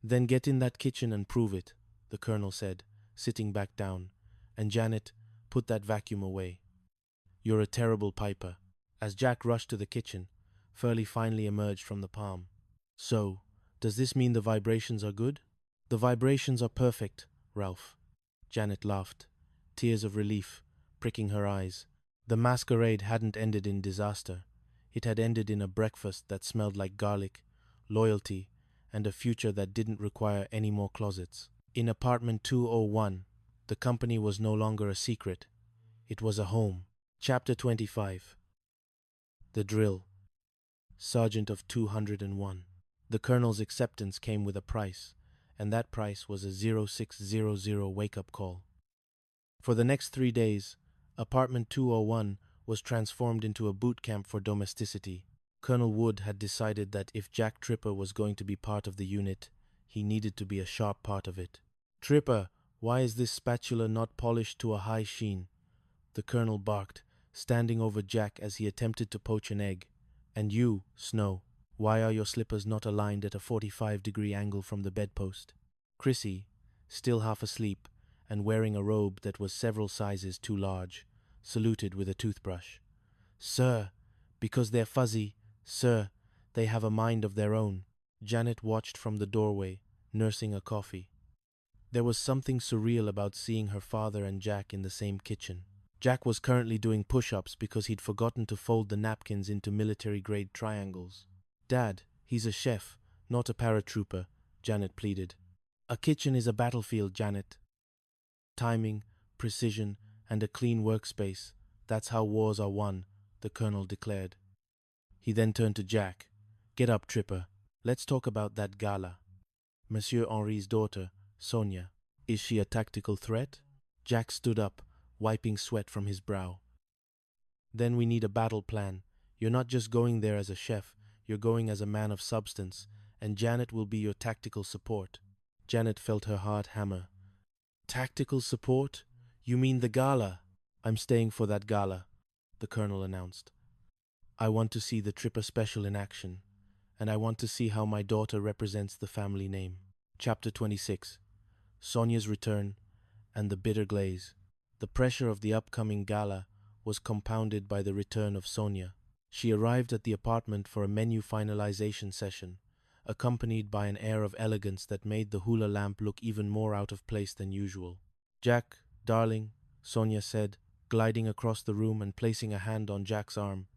Then get in that kitchen and prove it, the colonel said, sitting back down. And Janet, put that vacuum away. You're a terrible piper. As Jack rushed to the kitchen, Furley finally emerged from the palm. So, does this mean the vibrations are good? The vibrations are perfect, Ralph. Janet laughed, tears of relief pricking her eyes. The masquerade hadn't ended in disaster. It had ended in a breakfast that smelled like garlic, loyalty, and a future that didn't require any more closets. In apartment 201, the company was no longer a secret. It was a home. Chapter 25. The Drill. Sergeant of 201. The colonel's acceptance came with a price, and that price was a 0600 wake-up call. For the next 3 days, apartment 201 was transformed into a boot camp for domesticity. Colonel Wood had decided that if Jack Tripper was going to be part of the unit, he needed to be a sharp part of it. "Tripper, why is this spatula not polished to a high sheen?" the colonel barked, standing over Jack as he attempted to poach an egg. "And you, Snow, why are your slippers not aligned at a 45-degree angle from the bedpost?" Chrissy, still half asleep and wearing a robe that was several sizes too large, saluted with a toothbrush. "Sir, because they're fuzzy, sir, they have a mind of their own." Janet watched from the doorway, nursing a coffee. There was something surreal about seeing her father and Jack in the same kitchen. Jack was currently doing push-ups because he'd forgotten to fold the napkins into military-grade triangles. "Dad, he's a chef, not a paratrooper," Janet pleaded. "A kitchen is a battlefield, Janet. Timing, precision, and a clean workspace, that's how wars are won," the colonel declared. He then turned to Jack. "Get up, Tripper. Let's talk about that gala. Monsieur Henri's daughter, Sonia. Is she a tactical threat?" Jack stood up, wiping sweat from his brow. "Then we need a battle plan. You're not just going there as a chef, you're going as a man of substance, and Janet will be your tactical support." Janet felt her heart hammer. "Tactical support? You mean the gala?" "I'm staying for that gala," the colonel announced. "I want to see the Tripper Special in action, and I want to see how my daughter represents the family name." Chapter 26. Sonia's Return and the Bitter Glaze. The pressure of the upcoming gala was compounded by the return of Sonia. She arrived at the apartment for a menu finalization session, accompanied by an air of elegance that made the hula lamp look even more out of place than usual. "Jack, darling," Sonia said, gliding across the room and placing a hand on Jack's arm.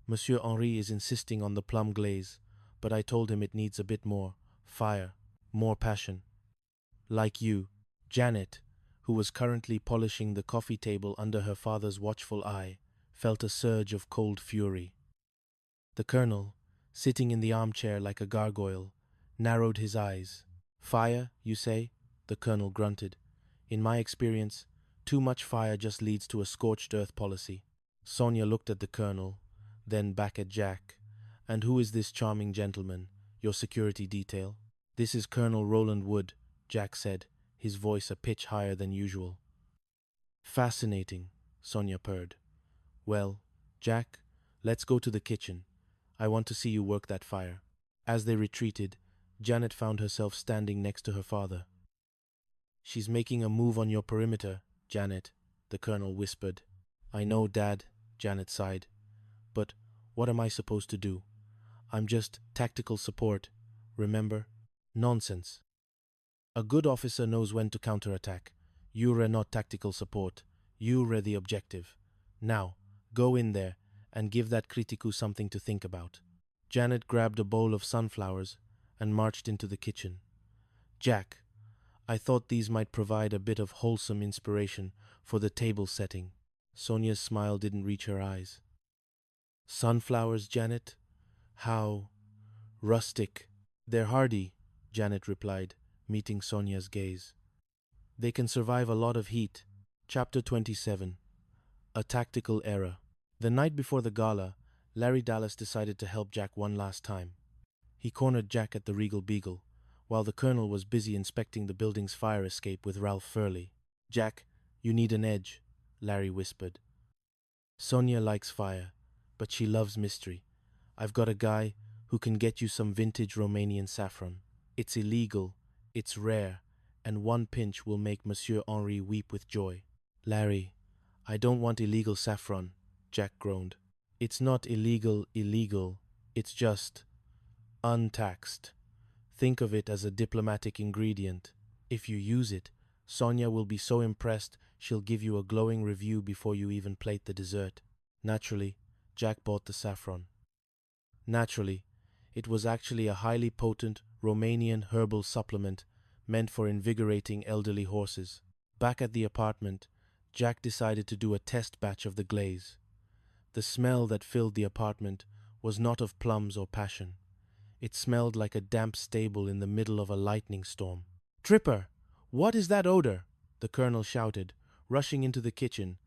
"Monsieur Henri is insisting on the plum glaze, but I told him it needs a bit more fire, more passion. Like you." Janet, who was currently polishing the coffee table under her father's watchful eye, felt a surge of cold fury. The colonel, sitting in the armchair like a gargoyle, narrowed his eyes. "Fire, you say?" the colonel grunted. "In my experience, too much fire just leads to a scorched earth policy." Sonia looked at the colonel, then back at Jack. "And who is this charming gentleman, your security detail?" "This is Colonel Roland Wood," Jack said, his voice a pitch higher than usual. "Fascinating," Sonia purred. "Well, Jack, let's go to the kitchen. I want to see you work that fire." As they retreated, Janet found herself standing next to her father. "She's making a move on your perimeter, Janet," the colonel whispered. "I know, Dad," Janet sighed. "But what am I supposed to do? I'm just tactical support, remember? Nonsense. A good officer knows when to counterattack. You're not tactical support. You're the objective. Now, go in there and give that Kritiku something to think about." Janet grabbed a bowl of sunflowers and marched into the kitchen. "Jack, I thought these might provide a bit of wholesome inspiration for the table setting." Sonia's smile didn't reach her eyes. "Sunflowers, Janet? How rustic." "They're hardy," Janet replied, meeting Sonia's gaze. "They can survive a lot of heat." Chapter 27. A Tactical Error. The night before the gala, Larry Dallas decided to help Jack one last time. He cornered Jack at the Regal Beagle, while the colonel was busy inspecting the building's fire escape with Ralph Furley. "Jack, you need an edge," Larry whispered. "Sonia likes fire, but she loves mystery. I've got a guy who can get you some vintage Romanian saffron. It's illegal, It's rare, and one pinch will make Monsieur Henri weep with joy. Larry, I don't want illegal saffron, Jack groaned. It's not illegal, it's just untaxed. Think of it as a diplomatic ingredient. If you use it, Sonia will be so impressed she'll give you a glowing review before you even plate the dessert. Naturally, Jack bought the saffron. Naturally, it was actually a highly potent Romanian herbal supplement meant for invigorating elderly horses. Back at the apartment, Jack decided to do a test batch of the glaze. The smell that filled the apartment was not of plums or passion. It smelled like a damp stable in the middle of a lightning storm. "Tripper, what is that odor?" the colonel shouted, rushing into the kitchen.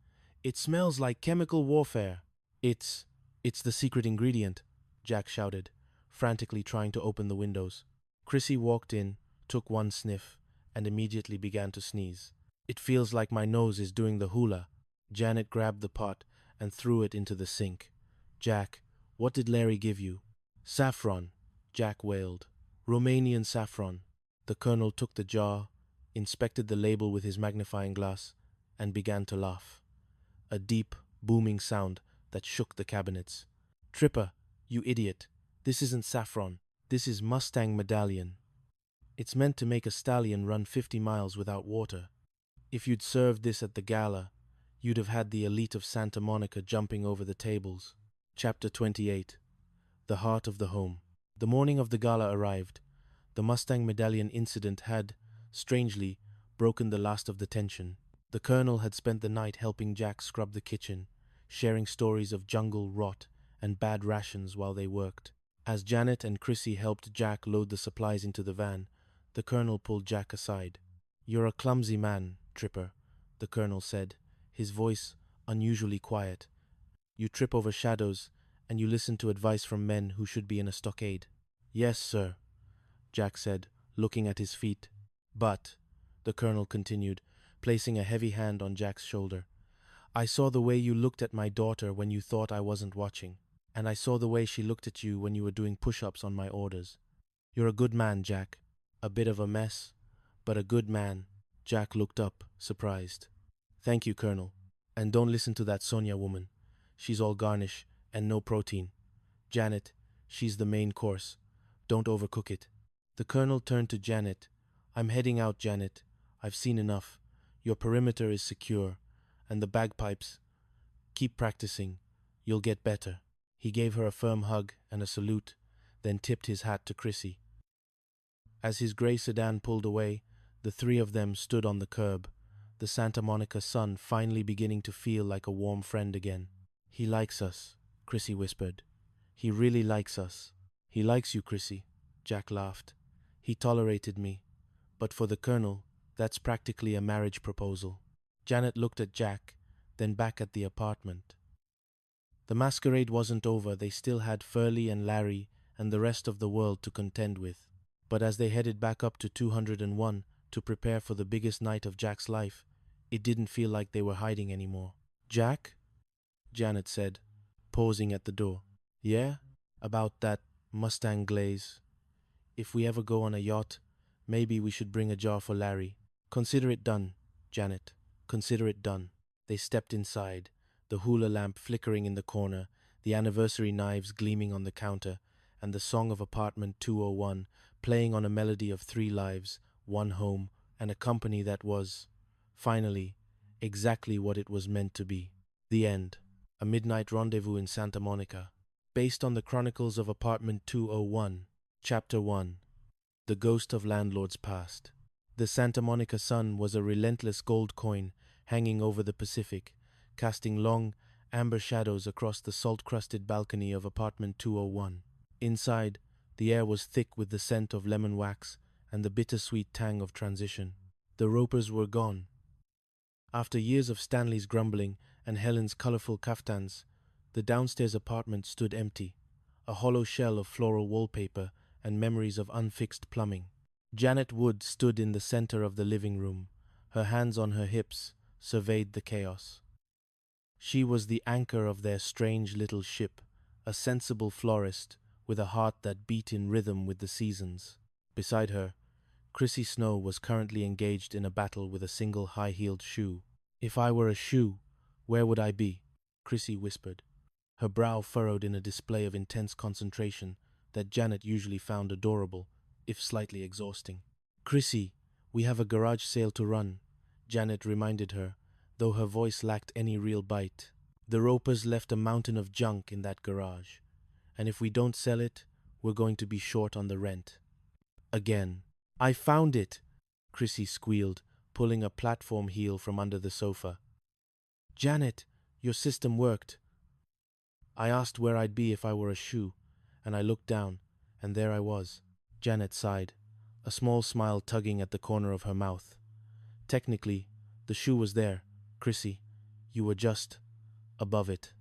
"It smells like chemical warfare." It's the secret ingredient," Jack shouted, frantically trying to open the windows. Chrissy walked in, took one sniff, and immediately began to sneeze. "It feels like my nose is doing the hula." Janet grabbed the pot and threw it into the sink. "Jack, what did Larry give you?" "Saffron," Jack wailed. "Romanian saffron." The colonel took the jar, inspected the label with his magnifying glass, and began to laugh. A deep, booming sound that shook the cabinets. "Tripper, you idiot. This isn't saffron. This is Mustang Medallion. It's meant to make a stallion run 50 miles without water. If you'd served this at the gala, you'd have had the elite of Santa Monica jumping over the tables." Chapter 28. The Heart of the Home. The morning of the gala arrived. The Mustang Medallion incident had, strangely, broken the last of the tension. The colonel had spent the night helping Jack scrub the kitchen, sharing stories of jungle rot and bad rations while they worked. As Janet and Chrissy helped Jack load the supplies into the van, the colonel pulled Jack aside. "You're a clumsy man, Tripper," the colonel said, his voice unusually quiet. "You trip over shadows, and you listen to advice from men who should be in a stockade." "Yes, sir," Jack said, looking at his feet. "But," the colonel continued, placing a heavy hand on Jack's shoulder, "I saw the way you looked at my daughter when you thought I wasn't watching, and I saw the way she looked at you when you were doing push-ups on my orders. You're a good man, Jack. A bit of a mess, but a good man." Jack looked up, surprised. "Thank you, Colonel. And don't listen to that Sonia woman. She's all garnish and no protein. Janet, she's the main course. Don't overcook it." The colonel turned to Janet. "I'm heading out, Janet. I've seen enough. Your perimeter is secure, and the bagpipes. Keep practicing. You'll get better." He gave her a firm hug and a salute, then tipped his hat to Chrissy. As his gray sedan pulled away, the three of them stood on the curb, the Santa Monica sun finally beginning to feel like a warm friend again. "He likes us," Chrissy whispered. "He really likes us." "He likes you, Chrissy," Jack laughed. "He tolerated me. But for the colonel, that's practically a marriage proposal." Janet looked at Jack, then back at the apartment. The masquerade wasn't over. They still had Furley and Larry and the rest of the world to contend with. But as they headed back up to 201 to prepare for the biggest night of Jack's life, it didn't feel like they were hiding anymore. "Jack?" Janet said, pausing at the door. "Yeah? About that Mustang glaze. If we ever go on a yacht, maybe we should bring a jar for Larry." "Consider it done, Janet. Consider it done." They stepped inside, the hula lamp flickering in the corner, the anniversary knives gleaming on the counter, and the song of apartment 201 playing on a melody of 3 lives, 1 home, and a company that was, finally, exactly what it was meant to be. The end. A midnight rendezvous in Santa Monica. Based on the Chronicles of Apartment 201. Chapter 1. The Ghost of Landlord's Past. The Santa Monica sun was a relentless gold coin hanging over the Pacific, casting long, amber shadows across the salt-crusted balcony of Apartment 201. Inside, the air was thick with the scent of lemon wax and the bittersweet tang of transition. The Ropers were gone. After years of Stanley's grumbling and Helen's colorful kaftans, the downstairs apartment stood empty, a hollow shell of floral wallpaper and memories of unfixed plumbing. Janet Wood stood in the center of the living room, her hands on her hips, surveyed the chaos. She was the anchor of their strange little ship, a sensible florist with a heart that beat in rhythm with the seasons. Beside her, Chrissy Snow was currently engaged in a battle with a single high-heeled shoe. If I were a shoe, where would I be? Chrissy whispered, her brow furrowed in a display of intense concentration that Janet usually found adorable, if slightly exhausting. Chrissy, we have a garage sale to run, Janet reminded her, though her voice lacked any real bite. The Ropers left a mountain of junk in that garage, and if we don't sell it, we're going to be short on the rent. Again. I found it, Chrissy squealed, pulling a platform heel from under the sofa. Janet, your system worked. I asked where I'd be if I were a shoe, and I looked down, and there I was. Janet sighed, a small smile tugging at the corner of her mouth. Technically, the shoe was there, Chrissy. You were just above it.